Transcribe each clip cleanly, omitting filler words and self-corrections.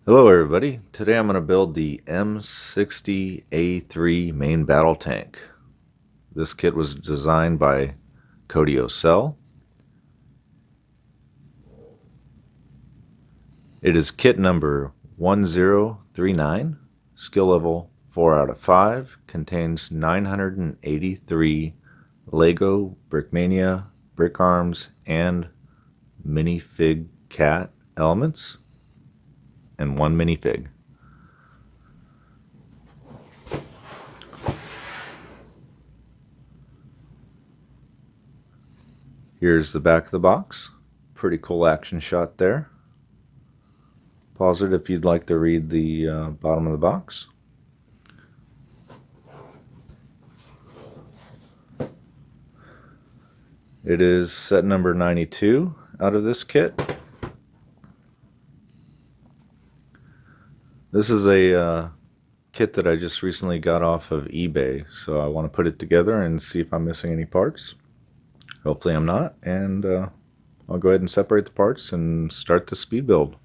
Hello everybody, today I'm going to build the M60A3 main battle tank. This kit was designed by Cody Ocell. It is kit number 1039, skill level 4 out of 5, contains 983 Lego Brickmania brick arms and minifig cat elements, and one minifig. Here's the back of the box. Pretty cool action shot there. Pause it if you'd like to read the bottom of the box. It is set number 92 out of this kit. This is a kit that I just recently got off of eBay, so I want to put it together and see if I'm missing any parts. Hopefully I'm not, and I'll go ahead and separate the parts and start the speed build.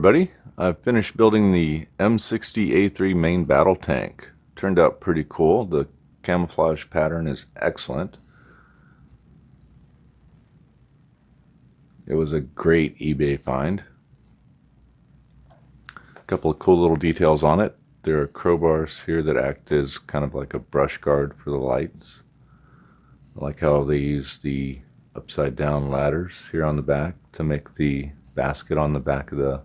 everybody. I've finished building the M60A3 main battle tank. Turned out pretty cool. The camouflage pattern is excellent. It was a great eBay find. A couple of cool little details on it. There are crowbars here that act as kind of like a brush guard for the lights. I like how they use the upside down ladders here on the back to make the basket on the back of the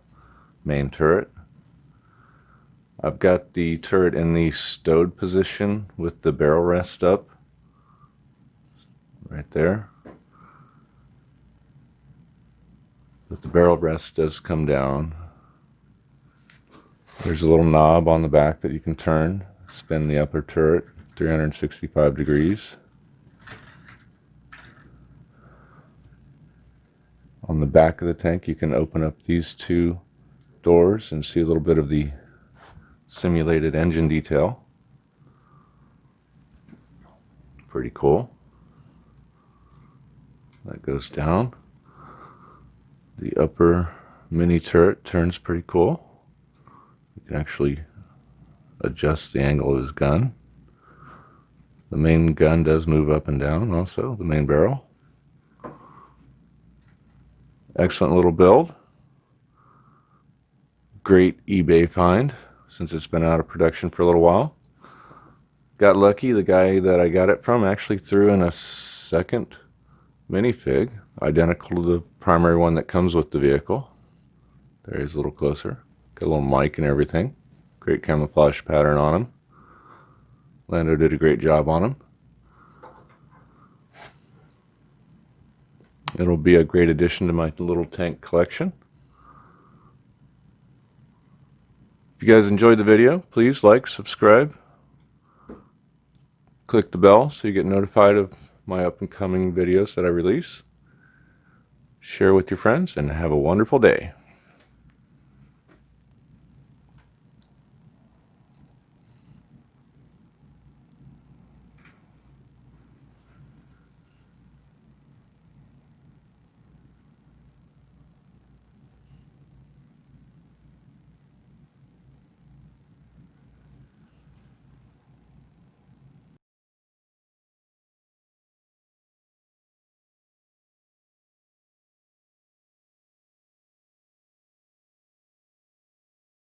main turret. I've got the turret in the stowed position with the barrel rest up right there. But the barrel rest does come down. There's a little knob on the back that you can turn, spin the upper turret 365 degrees. On the back of the tank you can open up these two doors and see a little bit of the simulated engine detail. Pretty cool. That goes down. The upper mini turret turns pretty cool. You can actually adjust the angle of his gun. The main gun does move up and down also, the main barrel. Excellent little build. Great eBay find since it's been out of production for a little while. Got lucky, the guy that I got it from actually threw in a second minifig, identical to the primary one that comes with the vehicle. There he's a little closer. Got a little mic and everything. Great camouflage pattern on him. Lando did a great job on him. It'll be a great addition to my little tank collection. If you guys enjoyed the video, please like, subscribe, click the bell so you get notified of my up and coming videos that I release. Share with your friends and have a wonderful day.